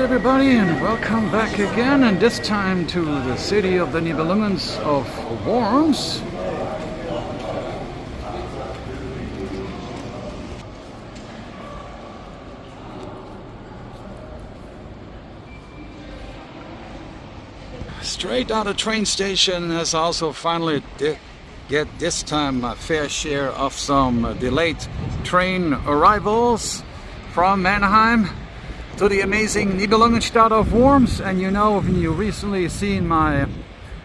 everybody, and welcome back again, and this time to the city of the Nibelungens of Worms. Straight out of train station, as I also finally did get this time my fair share of some delayed train arrivals from Mannheim to the amazing Nibelungenstadt of Worms. And you know, if you recently seen my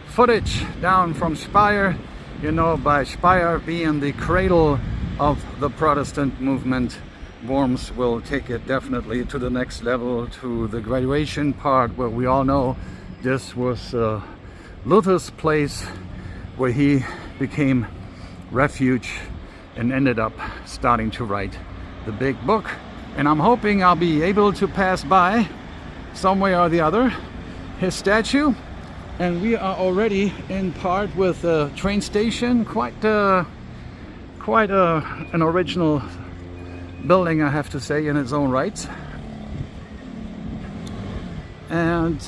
footage down from Speyer, you know, by Speyer being the cradle of the Protestant movement, Worms will take it definitely to the next level, to the graduation part, where we all know this was Luther's place where he became refuge and ended up starting to write the big book. And I'm hoping I'll be able to pass by some way or the other his statue. And we are already in part with a train station, quite an original building, I have to say, in its own right. And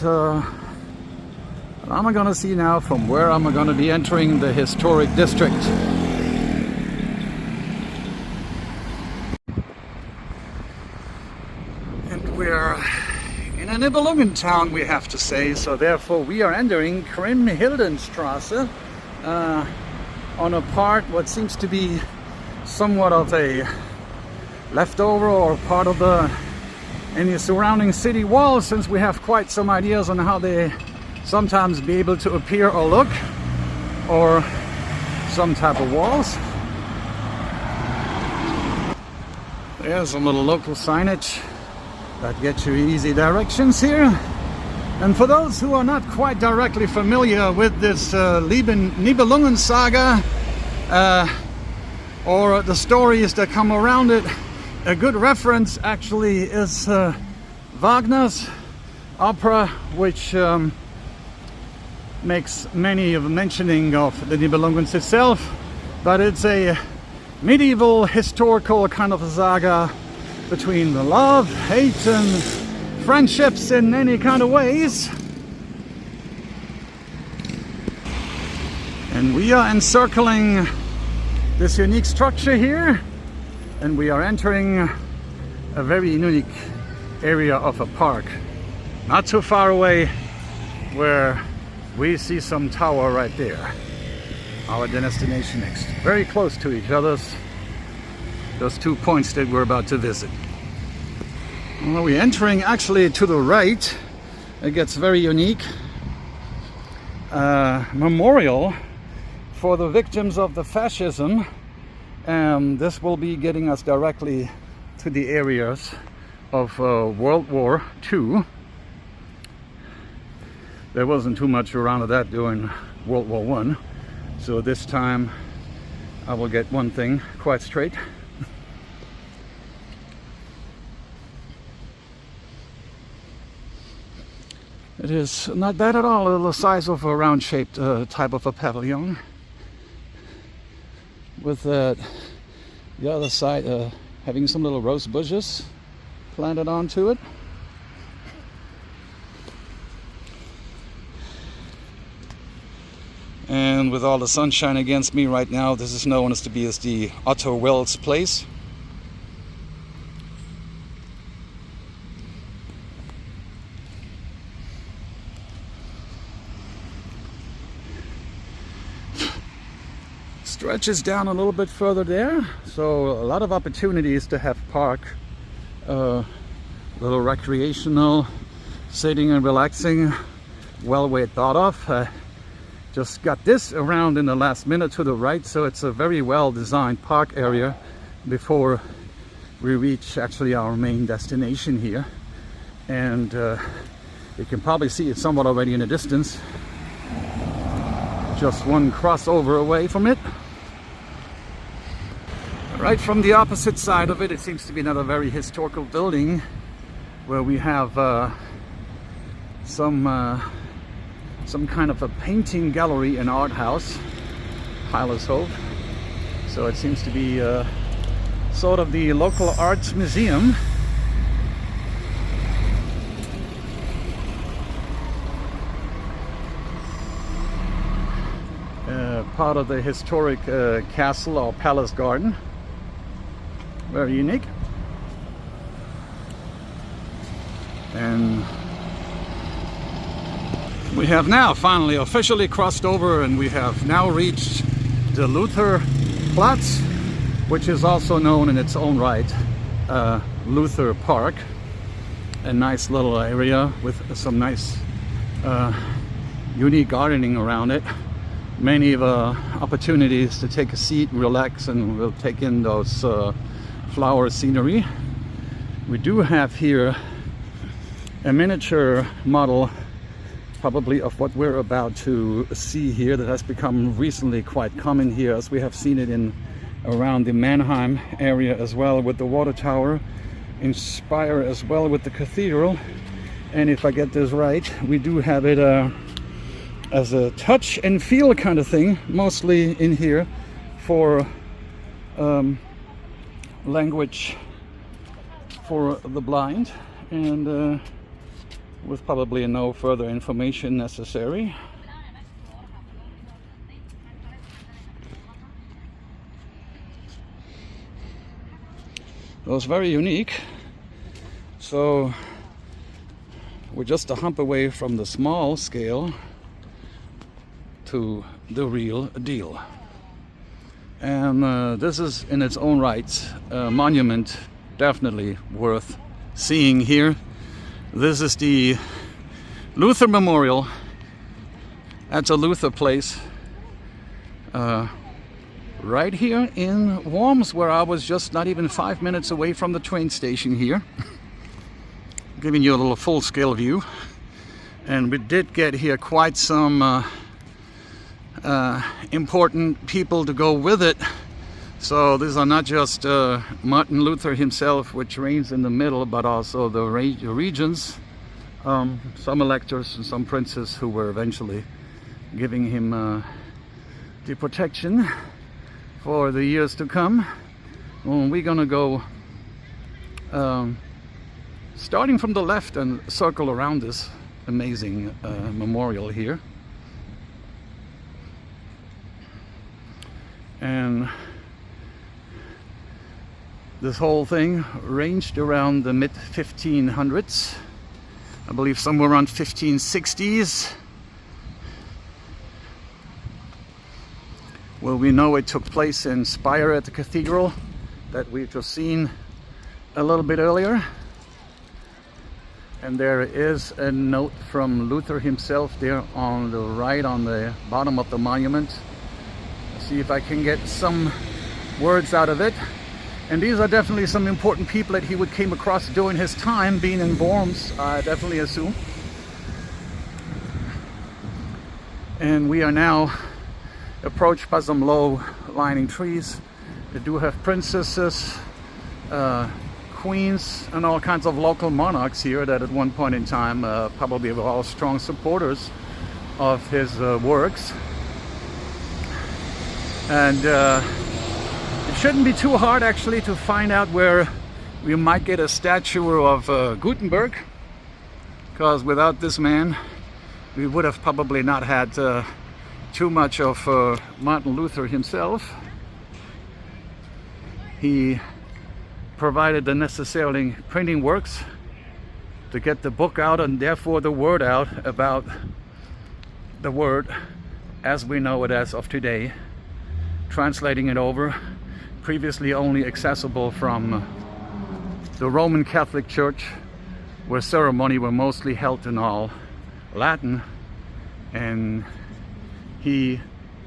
I'm gonna see now from where I'm gonna be entering the historic district. We're in a Nibelungen town, we have to say, so therefore we are entering Kriemhildenstrasse on a part what seems to be somewhat of a leftover or part of any surrounding city walls, since we have quite some ideas on how they sometimes be able to appear or look, or some type of walls. There's some little local signage that gets you easy directions here. And for those who are not quite directly familiar with this Nibelungen saga or the stories that come around it, a good reference actually is Wagner's opera, which makes many of mentioning of the Nibelungens itself, but it's a medieval historical kind of a saga between the love, hate, and friendships in any kind of ways. And we are encircling this unique structure here, and we are entering a very unique area of a park, not too far away, where we see some tower right there, our destination next, very close to each other's, those 2 points that we're about to visit. Well, we're entering actually to the right. It gets very unique. Memorial for the victims of the fascism. This will be getting us directly to the areas of World War II. There wasn't too much around of that during World War I. So this time I will get one thing quite straight. It is not bad at all, the size of a round-shaped type of a pavilion, with the other side having some little rose bushes planted onto it. And with all the sunshine against me right now, this is known as the Otto Wells Place. Stretches down a little bit further there, so a lot of opportunities to have park, little recreational, sitting and relaxing, well thought of. Just got this around in the last minute to the right, so it's a very well designed park area before we reach actually our main destination here. And you can probably see it somewhat already in the distance, just one crossover away from it. Right from the opposite side of it, it seems to be another very historical building where we have some kind of a painting gallery and art house, Heilershof. So it seems to be sort of the local arts museum. part of the historic castle or palace garden. Very unique. And we have now finally officially crossed over, and we have now reached the Lutherplatz, which is also known in its own right Luther Park. A nice little area with some nice unique gardening around it. Many opportunities to take a seat, relax, and we'll take in those flower scenery. We do have here a miniature model, probably of what we're about to see here, that has become recently quite common here, as we have seen it in around the Mannheim area as well, with the water tower, in Speyer as well with the cathedral. And if I get this right, we do have it as a touch and feel kind of thing, mostly in here for language for the blind, and with probably no further information necessary. It was very unique. So we're just a hump away from the small scale to the real deal. And this is in its own right a monument definitely worth seeing here. This is the Luther Memorial at the Luther Place, right here in Worms, where I was just not even 5 minutes away from the train station here. Giving you a little full-scale view. And we did get here quite some important people to go with it. So these are not just Martin Luther himself, which reigns in the middle, but also the regents, some electors and some princes who were eventually giving him the protection for the years to come. Well, we're gonna go starting from the left and circle around this amazing memorial here. And this whole thing ranged around the mid-1500s, I believe somewhere around 1560s. Well, we know it took place in Speyer at the cathedral that we've just seen a little bit earlier. And there is a note from Luther himself there on the right, on the bottom of the monument. Let's see if I can get some words out of it. And these are definitely some important people that he would came across during his time being in Worms, I definitely assume. And we are now approached by some low-lying trees. They do have princesses, queens, and all kinds of local monarchs here that at one point in time probably were all strong supporters of his works. And it shouldn't be too hard actually to find out where we might get a statue of Gutenberg, because without this man we would have probably not had too much of Martin Luther himself. He provided the necessary printing works to get the book out, and therefore the word out about the word as we know it as of today, translating it over, previously only accessible from the Roman Catholic Church, where ceremony were mostly held in all Latin, and he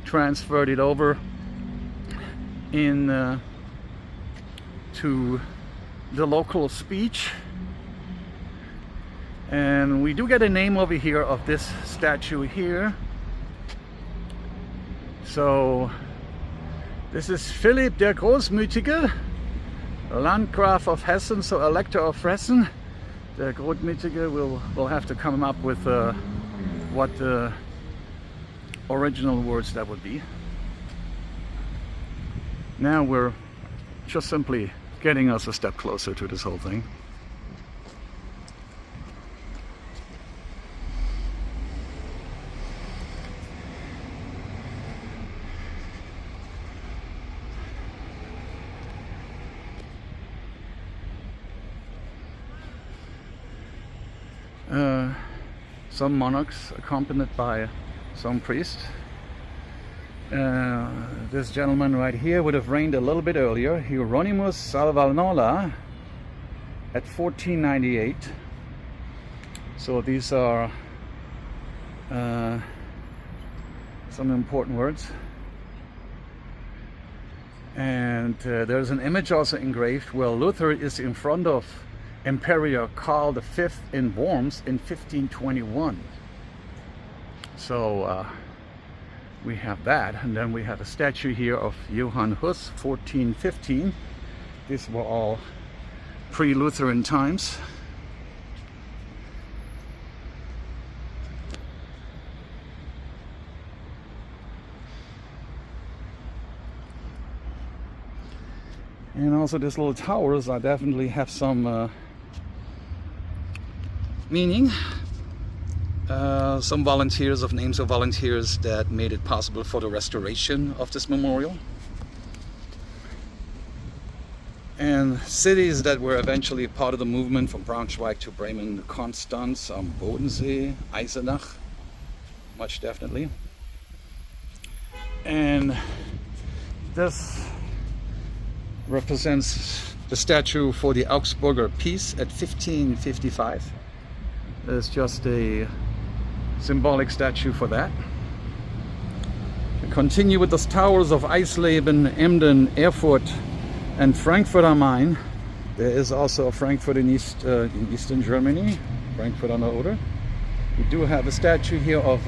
transferred it over in to the local speech. And we do get a name over here of this statue here. So this is Philipp der Großmütige, Landgraf of Hessen, so Elector of Hessen. Der Großmütige will have to come up with what original words that would be. Now we're just simply getting us a step closer to this whole thing. some monarchs accompanied by some priests. This gentleman right here would have reigned a little bit earlier, Hieronymus Salvanola, at 1498. So these are some important words. And there's an image also engraved where Luther is in front of Emperor Karl V in Worms in 1521. So we have that, and then we have a statue here of Johann Hus, 1415. These were all pre-Lutheran times. And also these little towers definitely have some meaning. Some volunteers of names of volunteers that made it possible for the restoration of this memorial. And cities that were eventually part of the movement from Braunschweig to Bremen, Konstanz, Bodensee, Eisenach, much definitely. And this represents the statue for the Augsburger Peace at 1555. There's just a symbolic statue for that. We continue with the towers of Eisleben, Emden, Erfurt, and Frankfurt am Main. There is also a Frankfurt in Eastern Germany, Frankfurt an der Oder. We do have a statue here of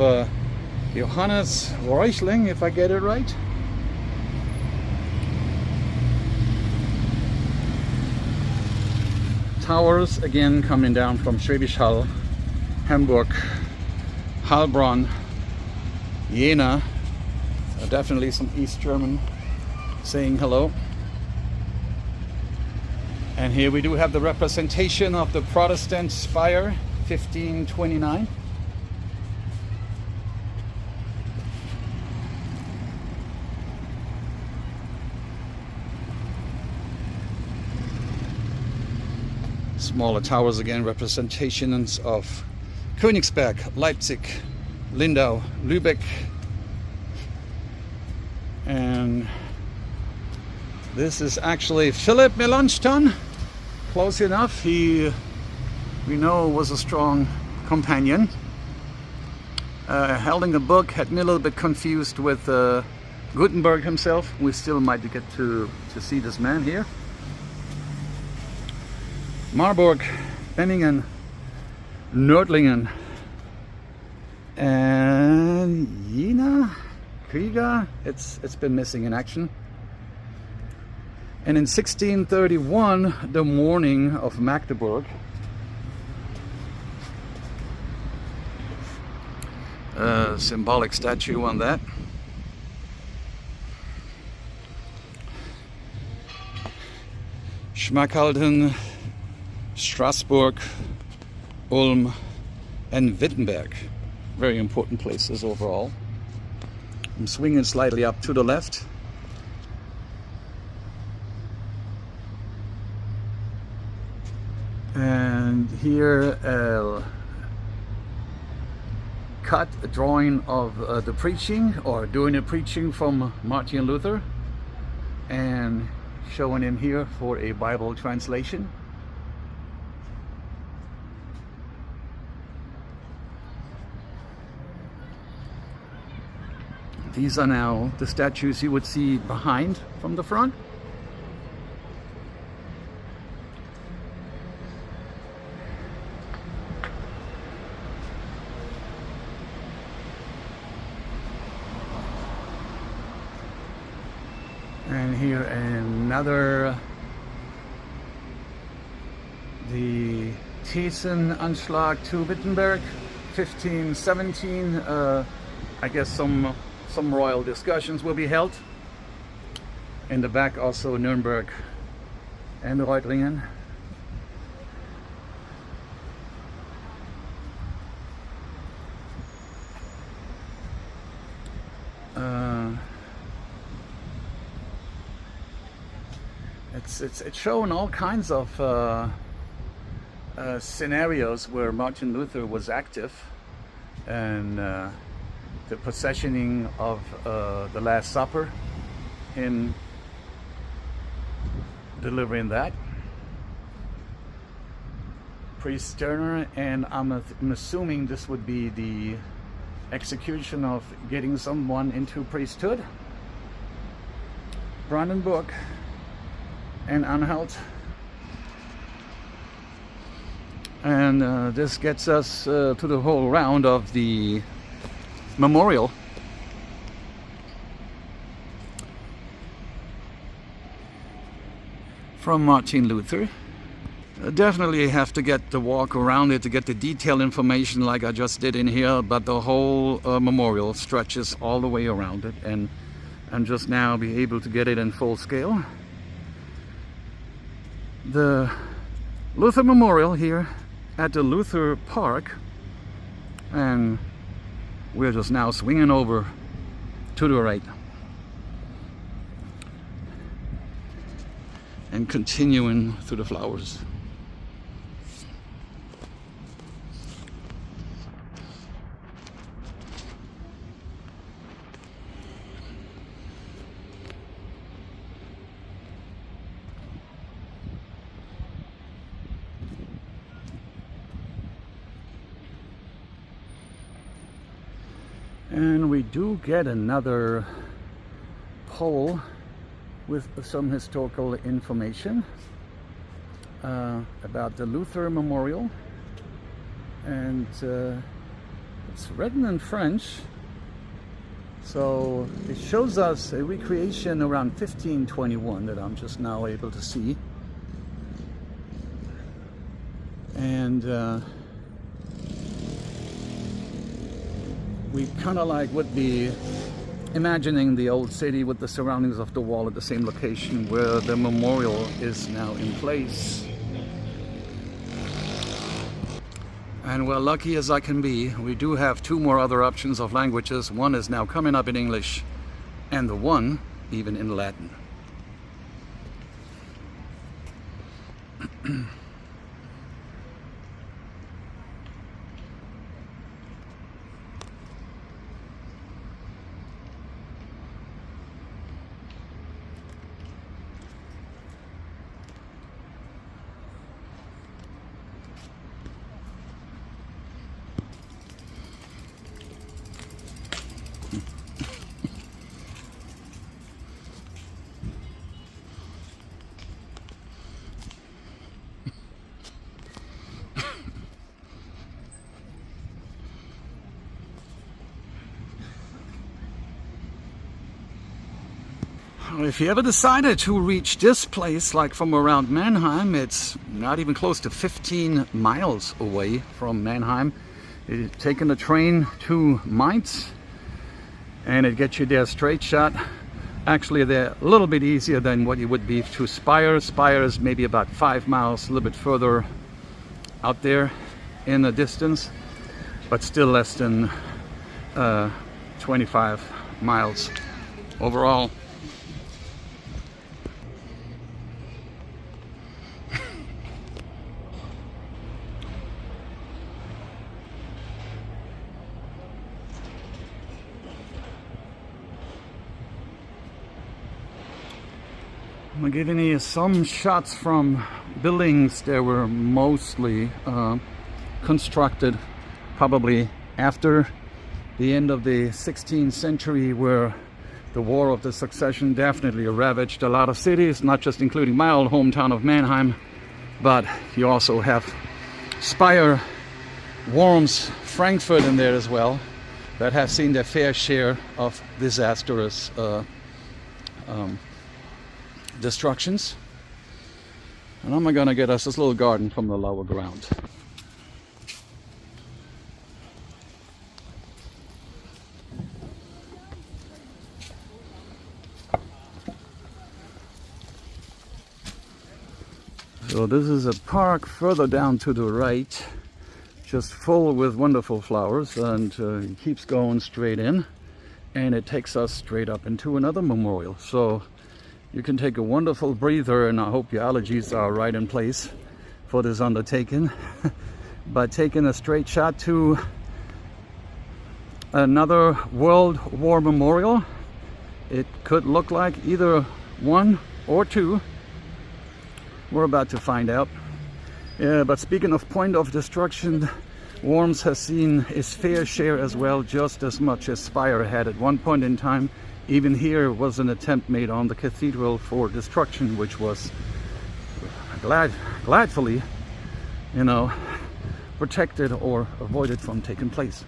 Johannes Reuchling, if I get it right. Towers again coming down from Schwäbisch Hall, Hamburg, Heilbronn, Jena. Definitely some East German saying hello. And here we do have the representation of the Protestant spire, 1529. Smaller towers again, representations of Königsberg, Leipzig, Lindau, Lübeck. And this is actually Philip Melanchthon. Close enough. He, we know, was a strong companion. Holding a book, had me a little bit confused with Gutenberg himself. We still might get to see this man here. Marburg, Benningen, Nördlingen, and Jena, Krieger. It's been missing in action. And in 1631, the morning of Magdeburg. Symbolic statue on that. Schmalkalden, Strasbourg, Ulm, and Wittenberg. Very important places overall. I'm swinging slightly up to the left. And here a drawing of the preaching, or doing a preaching from Martin Luther, and showing him here for a Bible translation. These are now the statues you would see behind from the front. And here another, the Thesenanschlag to Wittenberg, 1517. I guess some royal discussions will be held. In the back also Nuremberg and Reutlingen. It's shown all kinds of scenarios where Martin Luther was active, and the processioning of the Last Supper in delivering that. Priest Sterner, and I'm assuming this would be the execution of getting someone into priesthood. Brandenburg and Anhalt. And this gets us to the whole round of the memorial. From Martin Luther. Definitely have to get the walk around it to get the detailed information like I just did in here, but the whole memorial stretches all the way around it, and just now be able to get it in full scale. The Luther Memorial here at the Luther Park, and we're just now swinging over to the right and continuing through the flowers. And we do get another pole with some historical information about the Luther Memorial, and it's written in French, so it shows us a recreation around 1521 that I'm just now able to see. And we kind of like would be imagining the old city with the surroundings of the wall at the same location where the memorial is now in place. And well, lucky as I can be, we do have two more other options of languages. One is now coming up in English, and the one even in Latin. If you ever decided to reach this place, like from around Mannheim, it's not even close to 15 miles away from Mannheim. You're taking the train to Mainz, and it gets you there straight shot. Actually, they're a little bit easier than what you would be to Speyer. Speyer is maybe about 5 miles, a little bit further out there in the distance, but still less than 25 miles overall. I'm giving you some shots from buildings that were mostly constructed probably after the end of the 16th century, where the War of the Succession definitely ravaged a lot of cities, not just including my old hometown of Mannheim, but you also have Speyer, Worms, Frankfurt in there as well, that have seen their fair share of disastrous destructions. And I'm gonna get us this little garden from the lower ground. So this is a park further down to the right, just full with wonderful flowers, and it keeps going straight in, and it takes us straight up into another memorial. So you can take a wonderful breather, and I hope your allergies are right in place for this undertaking by taking a straight shot to another World War memorial. It could look like either one or two. We're about to find out. But speaking of point of destruction, Worms has seen its fair share as well, just as much as Spire had at one point in time. Even here was an attempt made on the cathedral for destruction, which was gladfully, you know, protected or avoided from taking place.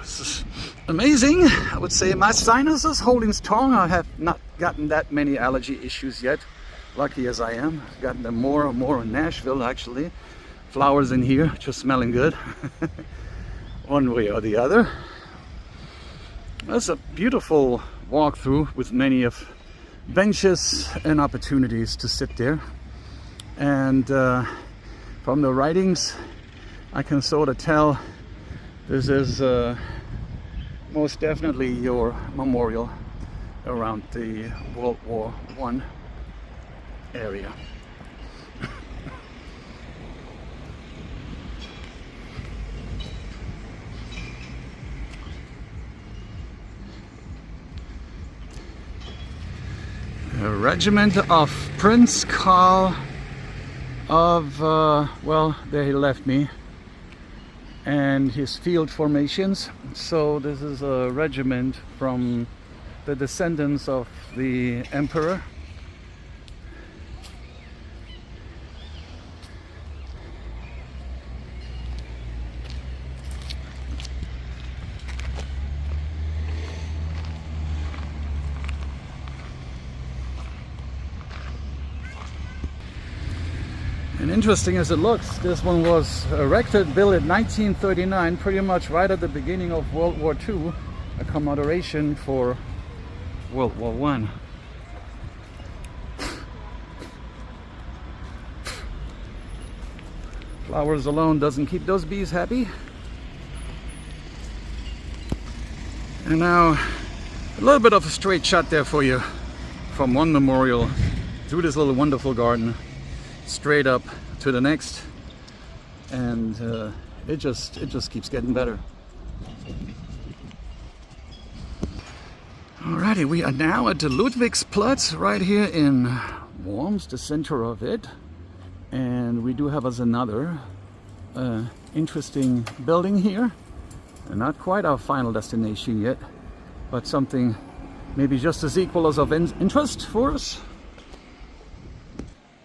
This is amazing. I would say my sinus is holding strong. I have not gotten that many allergy issues yet, lucky as I am. I've gotten them more and more in Nashville, actually. Flowers in here, just smelling good. One way or the other. That's a beautiful walkthrough with many of benches and opportunities to sit there. And from the writings, I can sort of tell this is most definitely your memorial around the World War I area. A regiment of Prince Karl of, well, there he left me, and his field formations. So this is a regiment from the descendants of the emperor. And interesting as it looks, this one was erected, built in 1939, pretty much right at the beginning of World War II, a commemoration for World War I. Flowers alone doesn't keep those bees happy. And now, a little bit of a straight shot there for you, from one memorial through this little wonderful garden, straight up to the next, and it just keeps getting better. Alrighty, we are now at the Ludwigsplatz right here in Worms, the center of it, and we do have us another interesting building here. Not quite our final destination yet, but something maybe just as equal as of interest for us.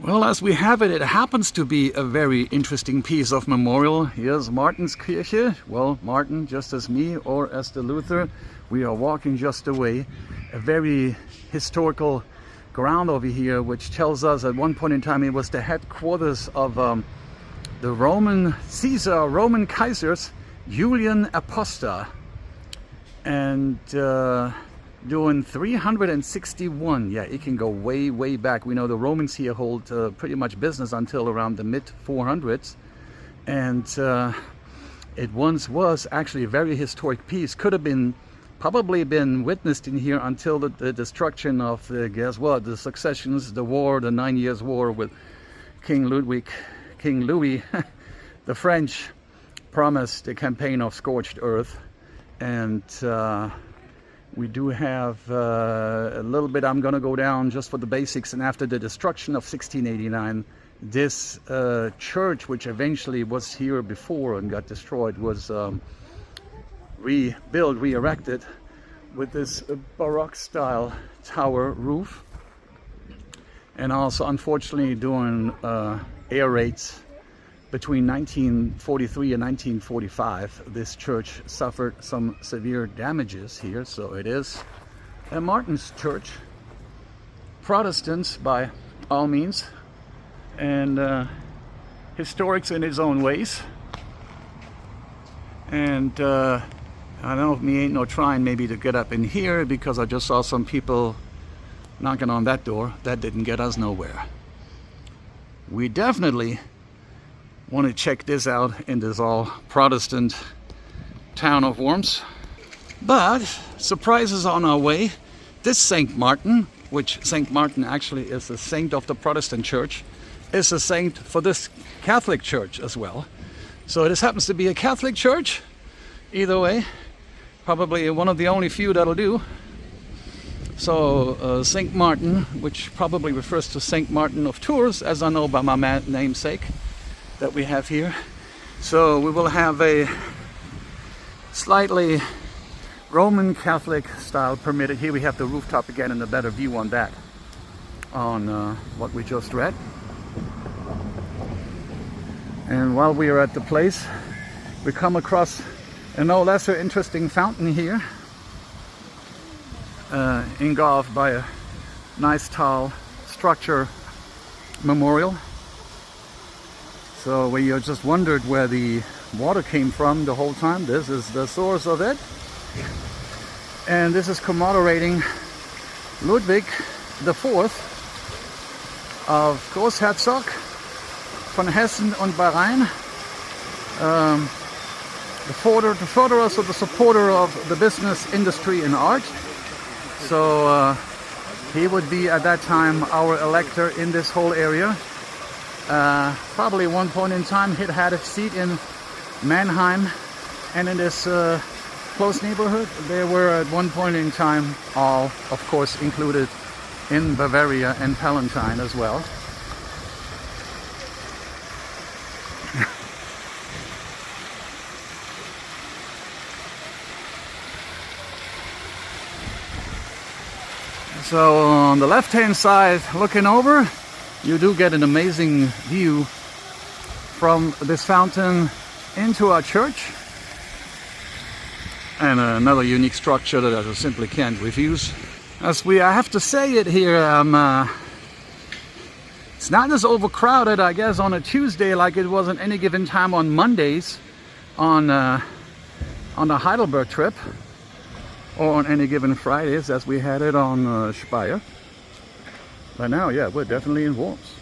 Well, as we have it, it happens to be a very interesting piece of memorial. Here's Martinskirche. Well, Martin, just as me, or as the Luther, we are walking just away. A very historical ground over here, which tells us at one point in time it was the headquarters of the Roman Caesar, Roman Kaisers, Julian Aposta. And doing 361, yeah, it can go way back. We know the Romans here hold pretty much business until around the mid 400s, and it once was actually a very historic piece. Could have been probably been witnessed in here until the destruction of the successions, the war, the 9 Years' War with King Louis. The French promised a campaign of scorched earth, and we do have a little bit. I'm going to go down just for the basics. And after the destruction of 1689, this church, which eventually was here before and got destroyed, was rebuilt, re-erected with this Baroque style tower roof. And also, unfortunately, during air raids between 1943 and 1945, this church suffered some severe damages here. So it is a Martin's church, Protestants by all means, and historics in its own ways. And I don't know, if me ain't no trying maybe to get up in here, because I just saw some people knocking on that door. That didn't get us nowhere. We definitely want to check this out in this all Protestant town of Worms. But surprises on our way. This Saint Martin, which Saint Martin actually is a saint of the Protestant church, is a saint for this Catholic church as well. So this happens to be a Catholic church. Either way, probably one of the only few that'll do. So Saint Martin, which probably refers to Saint Martin of Tours, as I know by my namesake that we have here. So we will have a slightly Roman Catholic style permitted. Here we have the rooftop again and a better view on that, on what we just read. And while we are at the place, we come across a no lesser interesting fountain here, engulfed by a nice tall structure memorial. So we just wondered where the water came from the whole time. This is the source of it. And this is commemorating Ludwig IV of Großherzog von Hessen und Bahrain, the further also the supporter of the business, industry and art. So he would be at that time our elector in this whole area. Probably at one point in time he had a seat in Mannheim, and in this close neighborhood they were at one point in time all, of course, included in Bavaria and Palatine as well. So on the left hand side, looking over, you do get an amazing view from this fountain into our church, and another unique structure that I simply can't refuse. I have to say it here, it's not as overcrowded, I guess, on a Tuesday like it was at any given time on Mondays on the Heidelberg trip, or on any given Fridays as we had it on Speyer. But now, yeah, we're definitely in Worms,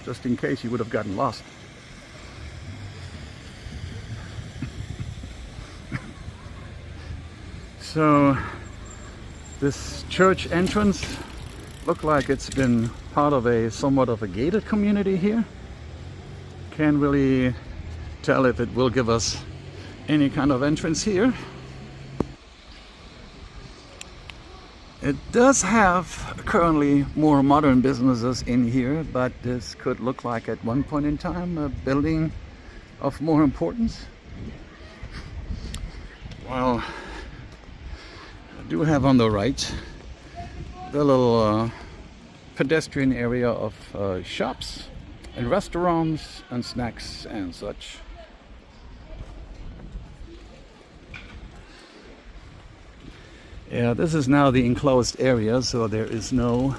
just in case you would have gotten lost. So this church entrance looked like it's been part of a somewhat of a gated community here. Can't really tell if it will give us any kind of entrance here. It does have currently more modern businesses in here, but this could look like at one point in time a building of more importance. Well, I do have on the right the little pedestrian area of shops and restaurants and snacks and such. Yeah, this is now the enclosed area, so there is no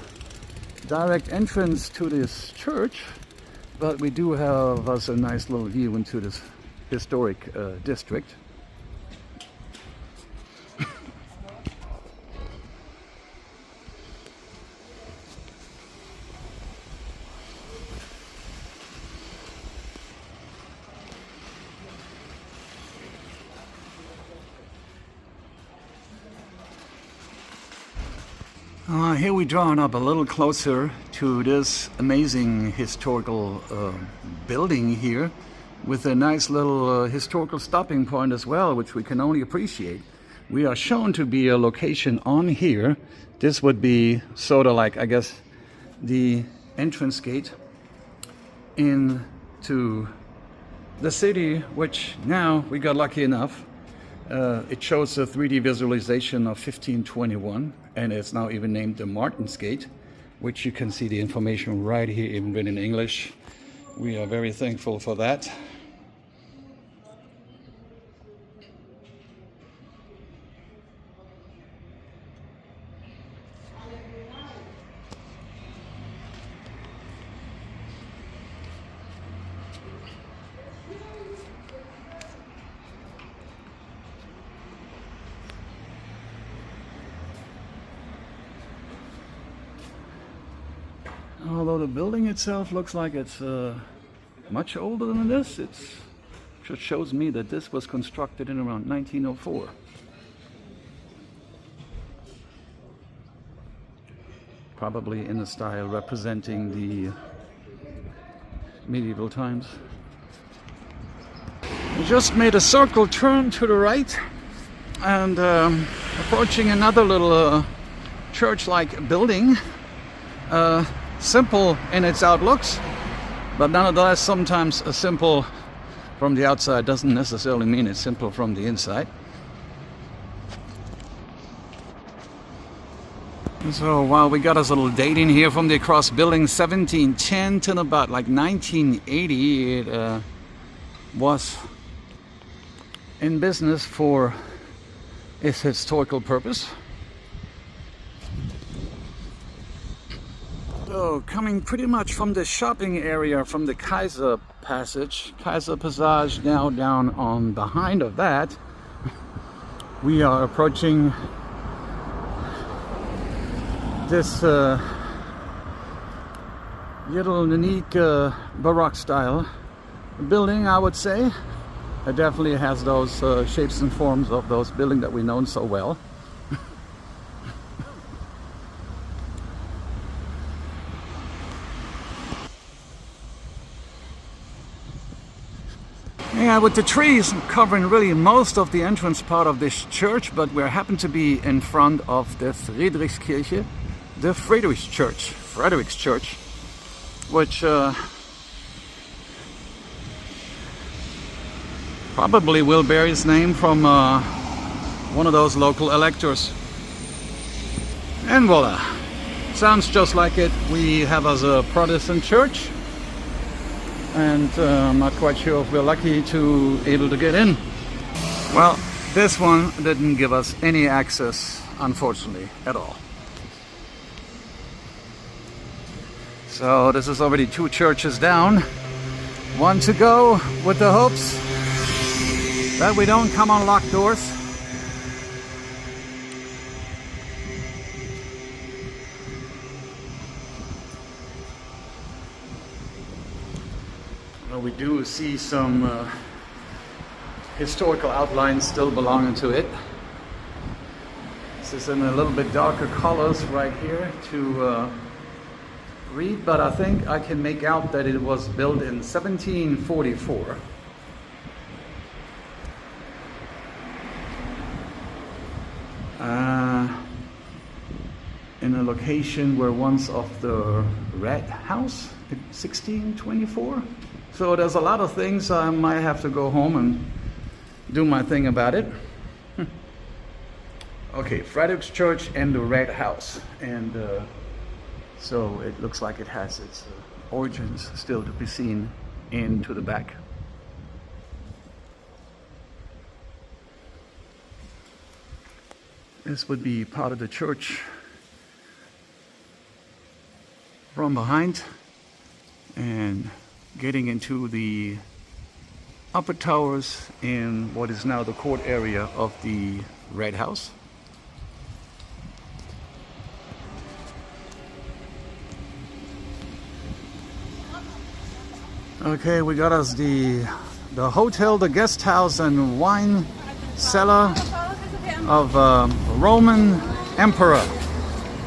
direct entrance to this church, but we do have us a nice little view into this historic district. Here we're drawing up a little closer to this amazing historical building here, with a nice little historical stopping point as well, which we can only appreciate. We are shown to be a location on here. This would be sort of like, I guess, the entrance gate into the city, which now we got lucky enough. It shows a 3D visualization of 1521, and it's now even named the Martin's Gate, which you can see the information right here, even written in English. We are very thankful for that. Although the building itself looks like it's much older than this, it's which shows me that this was constructed in around 1904. Probably in a style representing the medieval times. We just made a circle turn to the right and approaching another little church-like building. Simple in its outlooks, but nonetheless sometimes a simple from the outside doesn't necessarily mean it's simple from the inside. So while we got us a little dating here from the across building, 1710 to about like 1980, it was in business for its historical purpose. So coming pretty much from the shopping area from the Kaiser Passage, Kaiser Passage now down on behind of that, we are approaching this little unique Baroque style building, I would say. It definitely has those shapes and forms of those buildings that we know so well. Yeah, with the trees covering really most of the entrance part of this church, but we happen to be in front of the Friedrichskirche, the Frederick's Church, which probably will bear its name from one of those local electors. And voila, sounds just like it we have as a Protestant church. And I'm not quite sure if we're lucky to able to get in. Well, this one didn't give us any access, unfortunately, at all. So this is already 2 churches down. 1 to go with the hopes that we don't come on locked doors. Well, we do see some historical outlines still belonging to it. This is in a little bit darker colors right here to read, but I think I can make out that it was built in 1744. In a location where once of the Red House, 1624. So there's a lot of things I might have to go home and do my thing about it. Okay, Frederick's Church and the Red House, and so it looks like it has its origins still to be seen into the back. This would be part of the church from behind, and getting into the upper towers in what is now the court area of the Red House. Okay, we got us the hotel, the guest house and wine cellar of Roman Emperor.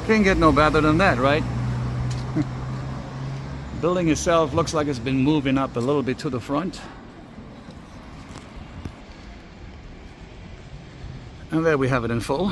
Can't get no better than that, right? Building itself looks like it's been moving up a little bit to the front. And there we have it in full.